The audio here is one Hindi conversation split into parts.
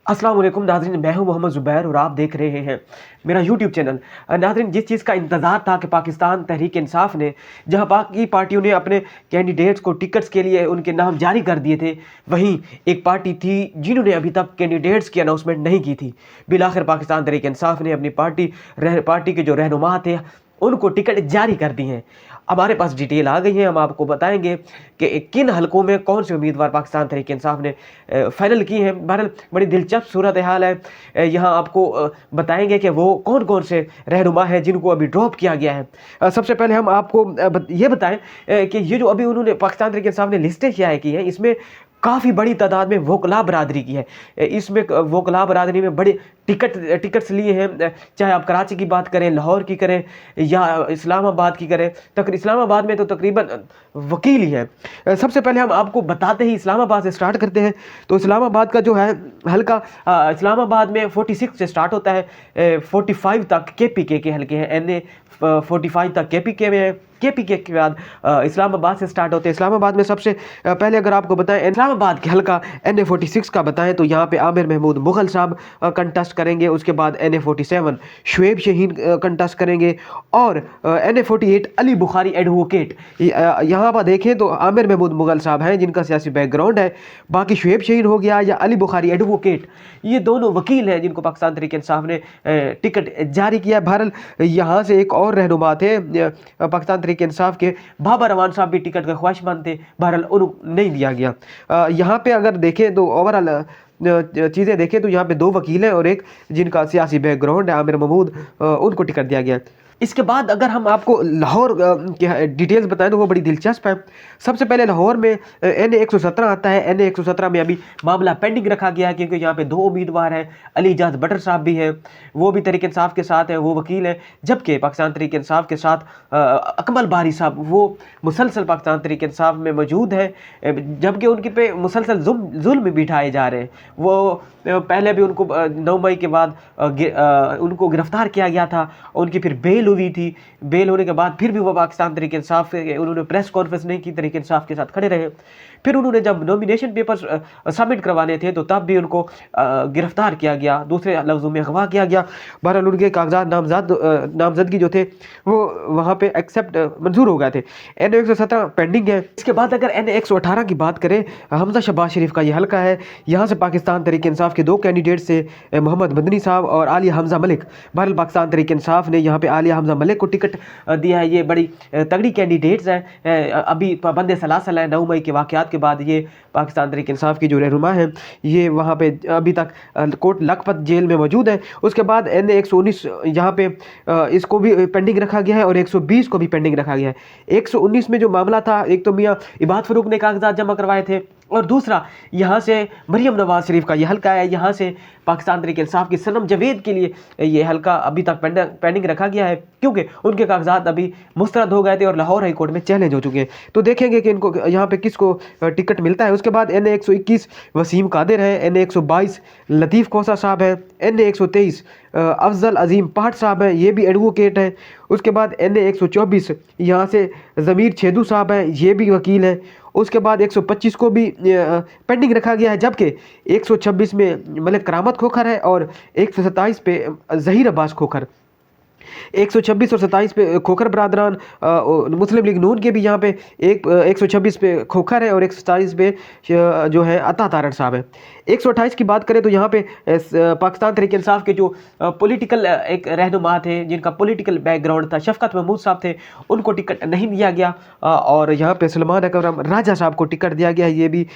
अस्सलाम वालेकुम नाज़रीन, मैं हूं मोहम्मद ज़ुबैर और आप देख रहे हैं मेरा यूट्यूब चैनल। नाज़रीन, जिस चीज़ का इंतज़ार था कि पाकिस्तान तहरीक इंसाफ ने जहां बाकी पार्टियों ने अपने कैंडिडेट्स को टिकट्स के लिए उनके नाम जारी कर दिए थे, वहीं एक पार्टी थी जिन्होंने अभी तक कैंडिडेट्स की अनाउंसमेंट नहीं की थी। बिलाखिर पाकिस्तान तहरीक इंसाफ ने अपनी पार्टी के जो रहनुमा थे उनको टिकट जारी कर दी हैं। हमारे पास डिटेल आ गई है, हम आपको बताएंगे कि किन हलकों में कौन से उम्मीदवार पाकिस्तान तहरीक इंसाफ ने फाइनल की हैं। बहरहाल बड़ी दिलचस्प सूरत हाल है। यहाँ आपको बताएंगे कि वो कौन कौन से रहनुमा हैं जिनको अभी ड्रॉप किया गया है। सबसे पहले हम आपको ये बताएं कि ये जो अभी उन्होंने पाकिस्तान तहरीक इंसाफ ने लिस्टें शाया की हैं, इसमें काफ़ी बड़ी तादाद में वोकला बरादरी की है। इसमें वोकला बरादरी में बड़े टिकट्स लिए हैं, चाहे आप कराची की बात करें, लाहौर की करें या इस्लामाबाद की करें। इस्लामाबाद में तो तकरीबन वकील ही हैं। सबसे पहले हम आपको बताते ही इस्लामाबाद से स्टार्ट करते हैं। तो इस्लामाबाद का जो है हल्का इस्लामाबाद में 46 से स्टार्ट होता है, 45 तक KPK के हल्के हैं। NA 45 तक KPK में है। KPK के बाद इस्लामाबाद से स्टार्ट होते हैं। इस्लामाबाद में सबसे पहले अगर आपको बताएं इस्लामाबाद के हल्का NA 46 का बताएं तो यहाँ पे आमिर महमूद मुगल साहब कंटेस्ट करेंगे। उसके बाद NA 47 शुएब शहीन कंटेस्ट करेंगे और NA 48 अली बुखारी एडवोकेट। यहाँ पर देखें तो आमिर महमूद मुगल साहब हैं जिनका सियासी बैकग्राउंड है। बाकी शुएब शहीन हो गया या अली बुखारी एडवोकेट, ये दोनों वकील हैं जिनको पाकिस्तान तहरीक इंसाफ ने टिकट जारी किया। बहरहाल यहाँ से एक और रहनुमा थे पाकिस्तान तहरीक इंसाफ के, बाबर रवान साहब भी टिकट के ख्वाहिशमंद थे, बहरहाल उनको नहीं दिया गया। यहाँ पे अगर देखें तो ओवरऑल चीज़ें देखें तो यहाँ पे 2 वकील हैं और एक जिनका सियासी बैकग्राउंड है आमिर महमूद, उनको टिकट दिया गया है। इसके बाद अगर हम आपको लाहौर के डिटेल्स बताएं तो वो बड़ी दिलचस्प है। सबसे पहले लाहौर में NA 117 आता है। NA 117 में अभी मामला पेंडिंग रखा गया है क्योंकि यहाँ पे 2 उम्मीदवार हैं। अली इजाज बटर साहब भी हैं, वो भी तहरीक इंसाफ के साथ है, वो वकील हैं। जबकि पाकिस्तान तहरीक इंसाफ के साथ अकमल बारी साहब वो मुसलसल पाकिस्तान तहरीक इंसाफ में मौजूद है, जबकि उनके पे मुसलसल जुल्म भी ढाए जा रहे हैं। वो पहले भी उनको 9 मई के बाद उनको गिरफ्तार किया गया था, उनकी फिर बेल हुई थी। बेल होने के बाद फिर भी वो पाकिस्तान तहरीक इंसाफ उन्होंने प्रेस कॉन्फ्रेंस नहीं की, तहरीक इंसाफ के साथ खड़े रहे। फिर उन्होंने जब नॉमिनेशन पेपर्स सबमिट करवाने थे तो तब भी उनको गिरफ्तार किया गया, दूसरे लफ्ज़ों में अगवा किया गया। बहरहाल उनके कागजात नामजदगी जो थे वो वहाँ पे एक्सेप्ट मंजूर हो गए थे। NA 117 पेंडिंग है। इसके बाद अगर NA 118 की बात करें, हमजा शहबाज शरीफ का ये हल्का है। यहाँ से पाकिस्तान तहरीक इंसाफ के 2 कैंडिडेट्स थे, मोहम्मद मदनी साहब और आलिया हमजा मलिक। बहरहाल पाकिस्तान तहरीक इंसाफ ने यहाँ पे आलिया हमजा मलिक को टिकट दिया है। ये बड़ी तगड़ी कैंडिडेट्स हैं, अभी पाबंद सलासल है। 9 मई के वाक़यात के बाद ये पाकिस्तान तहरीक इंसाफ की जो रहनुमा है ये वहाँ पे अभी तक कोट लखपत जेल में मौजूद है। उसके बाद NA 119 यहाँ पे इसको भी पेंडिंग रखा गया है और 120 को भी पेंडिंग रखा गया है। 119 में जो मामला था, एक तो मियाँ इबाद फ़रूक ने कागजात जमा करवाए थे और दूसरा यहाँ से मरियम नवाज शरीफ का ये हल्का है। यहाँ से पाकिस्तान तहरीक इंसाफ की सनम जवेद के लिए ये हल्का अभी तक पेंडिंग रखा गया है क्योंकि उनके कागजात अभी मुस्तरद हो गए थे और लाहौर हाई कोर्ट में चैलेंज हो चुके हैं। तो देखेंगे कि इनको यहाँ पे किसको टिकट मिलता है। उसके बाद NA 121 वसीम कादिर है। NA 122 लतीफ़ खोसा साहब है। NA 123 अफजल अजीम पहाड़ साहब हैं, ये भी एडवोकेट हैं। उसके बाद NA 124 यहाँ से ज़मीर छेदू साहब हैं, ये भी वकील हैं। उसके बाद 125 को भी पेंडिंग रखा गया है, जबकि 126 में मलिक करामत खोखर है और 127 पे ज़हीर अब्बास खोखर। 126 और 27 पे खोखर बरादरान मुस्लिम लीग नून के भी यहाँ पे 126 पे खोखर है और 127 पे जो है अता तारड़ साहब है। 128 की बात करें तो यहाँ पे पाकिस्तान तहरीक इंसाफ के जो पॉलिटिकल एक रहनुमा थे जिनका पॉलिटिकल बैकग्राउंड था, शफकत महमूद साहब थे, उनको टिकट नहीं दिया गया और यहाँ पे सलमान अकरम राजा साहब को टिकट दिया गया है। ये भी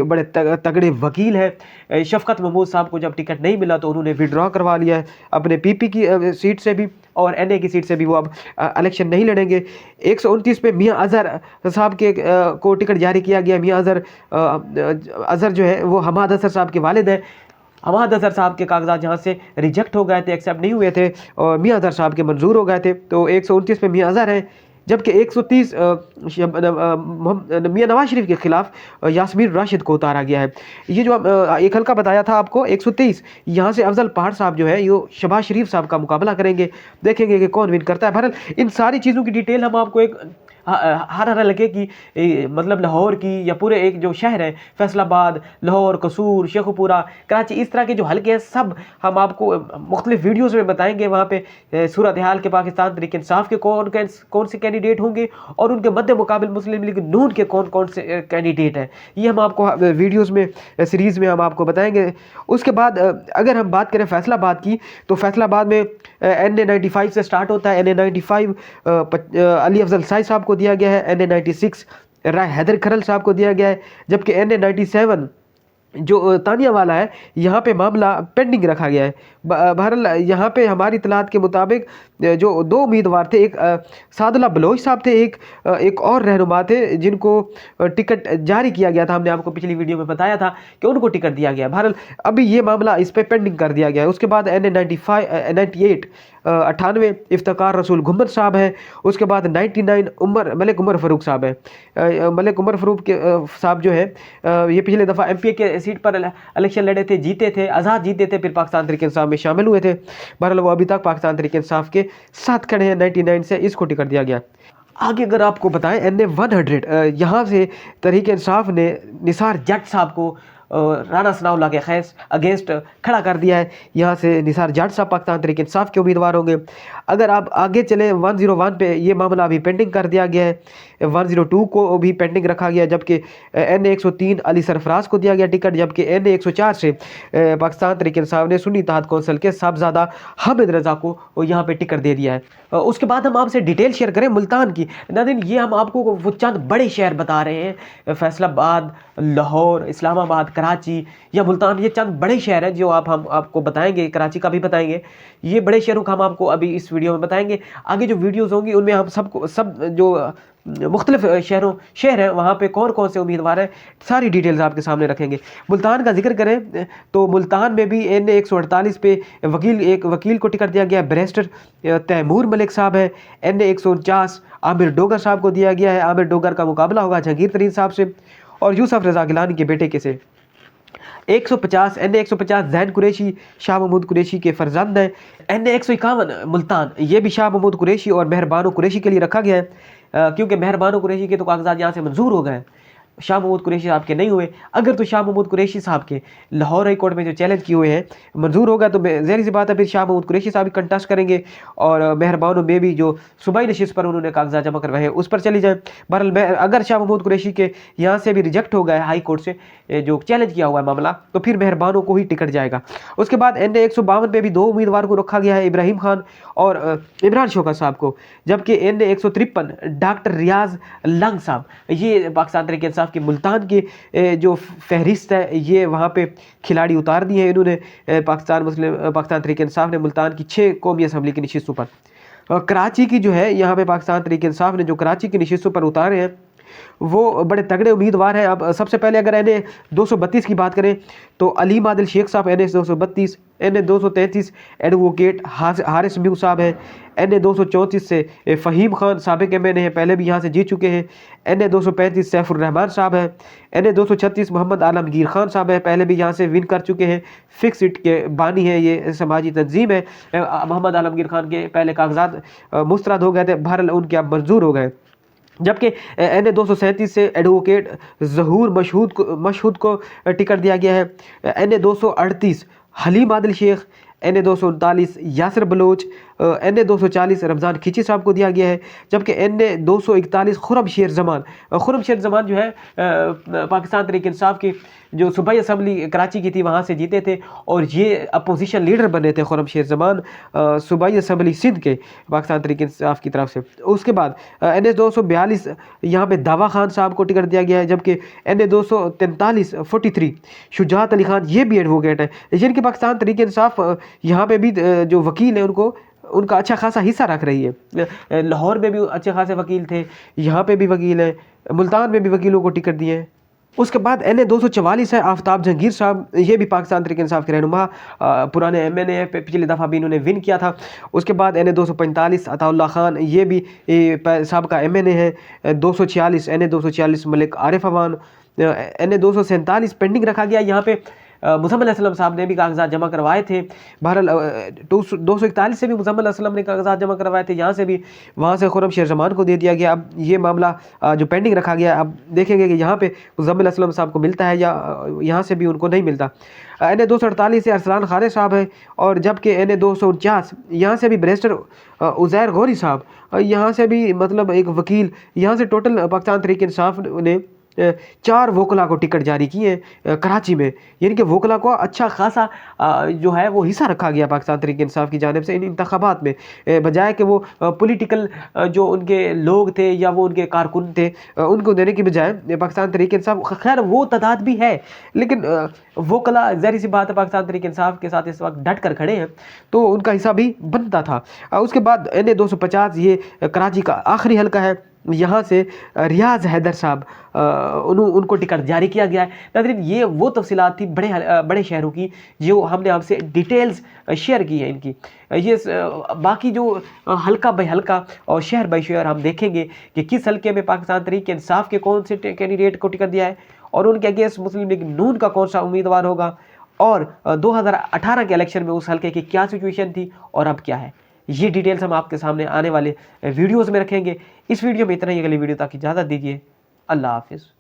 बड़े तगड़े वकील हैं। शफकत महमूद साहब को जब टिकट नहीं मिला तो उन्होंने विड्रॉ करवा लिया है अपने PP की सीट से भी और NA की सीट से भी वो अब इलेक्शन नहीं लड़ेंगे। 129 पे मियाँ अजहर साहब के को टिकट जारी किया गया। मियाँ अजहर जो है वो हमाद अजहर साहब के वालिद हैं। हमाद अजहर साहब के कागजात जहाँ से रिजेक्ट हो गए थे, एक्सेप्ट नहीं हुए थे और मियाँ अजहर साहब के मंजूर हो गए थे। तो 129 पे मियाँ अजहर हैं, जबकि 130 मियाँ नवाज शरीफ के खिलाफ यास्मीन राशिद को उतारा गया है। ये जो एक हल्का बताया था आपको 123, यहाँ से अफजल पहाड़ साहब जो है ये शहबाज शरीफ साहब का मुकाबला करेंगे। देखेंगे कि कौन विन करता है। बहरहाल इन सारी चीज़ों की डिटेल हम आपको एक हर हर हल्के की मतलब लाहौर की या पूरे एक जो शहर है फैसलाबाद, लाहौर, कसूर, शेखुपुरा, कराची, इस तरह के जो हल्के हैं सब हम आपको मुख्तलिफ वीडियोज़ में बताएंगे। वहाँ पे सूरत हाल के पाकिस्तान तहरीक इंसाफ के कौन से कैंडिडेट होंगे और उनके मद्दे मुकाबिल मुस्लिम लीग नून के कौन कौन से कैंडिडेट हैं, ये हम आपको वीडियोज़ में सीरीज़ में हम आपको बताएंगे। उसके बाद अगर हम बात करें फैसलाबाद की, तो फैसलाबाद में NA-95 से स्टार्ट होता है। NA-95 अली अफजल साई साहब को दिया गया है। NA-96 राय हैदर खरल साहब को दिया गया है। जबकि NA-97 जो तानिया वाला है, यहाँ पे मामला पेंडिंग रखा गया है। बहरहाल यहाँ पे हमारी इतलात के मुताबिक जो 2 उम्मीदवार थे, एक सादुल्ला बलोच साहब थे, एक और रहनुमा थे जिनको टिकट जारी किया गया था। हमने आपको पिछली वीडियो में बताया था कि उनको टिकट दिया गया। बहरहाल अभी ये मामला इस पर पेंडिंग कर दिया गया है। उसके बाद NA-98 98 इफ्तिकार रसूल घुम्मद साहब हैं। उसके बाद 99 मलिक उमर फ़ारूक साहब हैं। मलिक उमर फ़ारूक के साहब जो है ये पिछले दफ़ा MPA के सीट पर इलेक्शन लड़े थे, जीते थे, आज़ाद जीते थे, फिर पाकिस्तान तहरीक इंसाफ में शामिल हुए थे। बहरहाल वो अभी तक पाकिस्तान तहरीक इंसाफ के साथ खड़े हैं। 99 से इसको टिकट दिया गया। आगे अगर आपको बताएं NA-100 यहाँ से तहरीक इंसाफ ने निसार जट साहब को राना सनाउल्लाह के अगेंस्ट खड़ा कर दिया है। यहाँ से निसार जाट साहब पाकिस्तान तहरीक इंसाफ के उम्मीदवार होंगे। अगर आप आगे चलें 101 पे, ये मामला अभी पेंडिंग कर दिया गया है। 102 को भी पेंडिंग रखा गया, जबकि NA-103 अली सरफराज को दिया गया टिकट। जबकि NA-104 से पाकिस्तान तहरीक इंसाफ ने सुन्नी इत्तेहाद कौंसिल के साहबजादा हामिद रज़ा को यहाँ पे टिकट दे दिया है। उसके बाद हम आपसे डिटेल शेयर करें मुल्तान की। नाज़रीन, ये हम आपको वो चंद बड़े शहर बता रहे हैं, फैसलाबाद, लाहौर, इस्लामाबाद, कराची या मुल्तान, ये चंद बड़े शहर हैं जो हम आपको बताएंगे। कराची का भी बताएंगे। ये बड़े शहरों का हम आपको अभी इस वीडियो में बताएंगे। आगे जो वीडियोस होंगी उनमें हम सब जो मुख्तलिफ शहर हैं वहाँ पे कौन कौन से उम्मीदवार हैं, सारी डिटेल्स आपके सामने रखेंगे। मुल्तान का जिक्र करें तो मुल्तान में भी NA-148 पे एक वकील को टिकट दिया गया है, बैरिस्टर तैमूर मलिक साहब है। NA-149 आमिर डोगर साहब को दिया गया है। आमिर डोगर का मुकाबला होगा जहांगीर तरीन साहब से और यूसुफ रज़ा गिलानी के बेटे के से। 150 जैन कुरैशी शाह महमूद कुरैशी के फर्जंद हैं। NA-151 मुल्तान, ये भी शाह महमूद कुरैशी और मेहरबानो कुरैशी के लिए रखा गया है, क्योंकि मेहरबानो कुरैशी के तो कागजात यहाँ से मंजूर हो गए, शाह महमूद कुरैशी साहब के नहीं हुए। अगर तो शाह महमूद कुरैशी साहब के लाहौर हाई कोर्ट में जो चैलेंज किए हुए हैं मंजूर होगा तो ज़ाहिर सी बात है फिर शाह महमूद कुरैशी साहब भी कंटेस्ट करेंगे और मेहरबानों में भी जो सूबाई नशिस्त पर उन्होंने कागजात जमा करवाए हैं उस पर चली जाए। बहरहाल अगर शाह महमूद कुरैशी के यहाँ से भी रिजेक्ट हो गया हाई कोर्ट से जो चैलेंज किया हुआ है मामला, तो फिर मेहरबानों को ही टिकट जाएगा। उसके बाद NA-152 पे भी 2 उम्मीदवार को रखा गया है, इब्राहिम खान और इमरान शौकत साहब को। जबकि NA-153 डॉक्टर रियाज लंग साहब, ये पाकिस्तान तहरीक इंसाफ के मुल्तान की जो फहरिस्त है, ये वहाँ पे खिलाड़ी उतार दिए हैं इन्होंने। पाकिस्तान तहरीक इंसाफ ने मुल्तान की 6 कौमी असम्बली की नशिस्तों पर। कराची की जो है यहाँ पे पाकिस्तान तहरीक इंसाफ ने जो कराची की नशिस्तों पर उतारे हैं वो बड़े तगड़े उम्मीदवार हैं। अब सबसे पहले अगर NA-232 की बात करें तो अलीम आदिल शेख साहब NA-232, NA-233 advocate Haris mu साहब हैं। NA-234 से फ़हीम खान साबिक MNA हैं, पहले भी यहाँ से जीत चुके हैं। NA-235 सैफुर रहमान साहब हैं। NA-236 मोहम्मद आलमगीर खान साहब हैं, पहले भी यहाँ से विन कर चुके हैं। फिक्स सीट के बानी हैं, ये समाजी तंजीम है। मोहम्मद आलमगीर खान के पहले कागजात मुस्तरद हो गए थे, बहरहाल उनके अब मंजूर हो गए। जबकि NA-237 से एडवोकेट ज़हूर मशहूद को टिकट दिया गया है। NA-238 Haleem Adil Sheikh, NA-239 Yasir Baloch, NA-240 Ramzan Khichi साहब को दिया गया है। जबकि NA-241 खुरम शेर जमान जो है पाकिस्तान तहरीक इंसाफ की जो सूबाई असम्बली कराची की थी वहाँ से जीते थे और ये अपोजिशन लीडर बने थे खुरम शेर जमान सूबाई असम्बली सिंध के पाकिस्तान तहरीक इंसाफ की तरफ से। उसके बाद NA-242 यहाँ पे दावा खान साहब को टिकट दिया गया है। जबकि NA-243 शुजात अली खान, ये भी एडवोकेट है, जिनके पाकिस्तान तहरीक इंसाफ यहाँ पे भी जो वकील है उनका अच्छा खासा हिस्सा रख रही है। लाहौर में भी अच्छे खासे वकील थे, यहाँ पे भी वकील है, मुल्तान में भी वकीलों को टिकट दिए हैं। उसके बाद NA-244 है आफ्ताब जहांगीर साहब, ये भी पाकिस्तान तहरीक इंसाफ के रहनुमा, पुराने MNA पे पिछली दफ़ा भी इन्होंने विन किया था। उसके बाद NA-245 अताउल्लाह खान, ये भी साबिक़ा MNA है। 246 NA-246 Malik Arif Awan. NA-247 pending रखा गया यहाँ पे मुज़म्मिल असलम साहब ने भी कागजात जमा करवाए थे। बहरहाल 241 से भी मुज़म्मिल असलम ने कागजात जमा करवाए थे, यहाँ से भी, वहाँ से खुर्रम शेर ज़मान को दे दिया गया। अब ये मामला जो पेंडिंग रखा गया, अब देखेंगे कि यहाँ पे मुज़म्मिल असलम साहब को मिलता है या यहाँ से भी उनको नहीं मिलता। NA 248 से अरसलान खालिद साहब है, और जबकि NA 249 यहाँ से भी बैरिस्टर उज़ैर गौरी साहब, यहाँ से भी मतलब एक वकील, यहाँ से टोटल पाकिस्तान तहरीक इंसाफ ने 4 वोकला को टिकट जारी किए कराची में, यानी कि वोकला को अच्छा खासा जो है वो हिस्सा रखा गया पाकिस्तान तहरीक इंसाफ की जानिब से इन इंतखाबात में, बजाय कि वो पॉलिटिकल जो उनके लोग थे या वो उनके कारकुन थे उनको देने की बजाय पाकिस्तान तहरीक इंसाफ, खैर वो तादाद भी है, लेकिन वोकला ज़ाहिर सी बात है पाकिस्तान तहरीक इंसाफ के साथ इस वक्त डट कर खड़े हैं, तो उनका हिस्सा भी बनता था। उसके बाद NA 250 ये कराची का आखिरी हल्का है, यहाँ से रियाज हैदर साहब उनको टिकट जारी किया गया है। नाज़रीन, ये वो तफसीलात थी बड़े शहरों की जो हमने आपसे डिटेल्स शेयर की है इनकी। ये बाकी जो हल्का बाय हल्का और शहर बाय शहर हम देखेंगे कि किस हल्के में पाकिस्तान तहरीक इंसाफ के कौन से कैंडिडेट को टिकट दिया है और उनके अगेंस्ट मुस्लिम लीग नून का कौन सा उम्मीदवार होगा, और 2018 के इलेक्शन में उस हल्के की क्या सिचुएशन थी और अब क्या है। ये डिटेल्स हम आपके सामने आने वाले वीडियोस में रखेंगे। इस वीडियो में इतना ही, अगली वीडियो तक इजाज़त दीजिए। अल्लाह हाफिज़।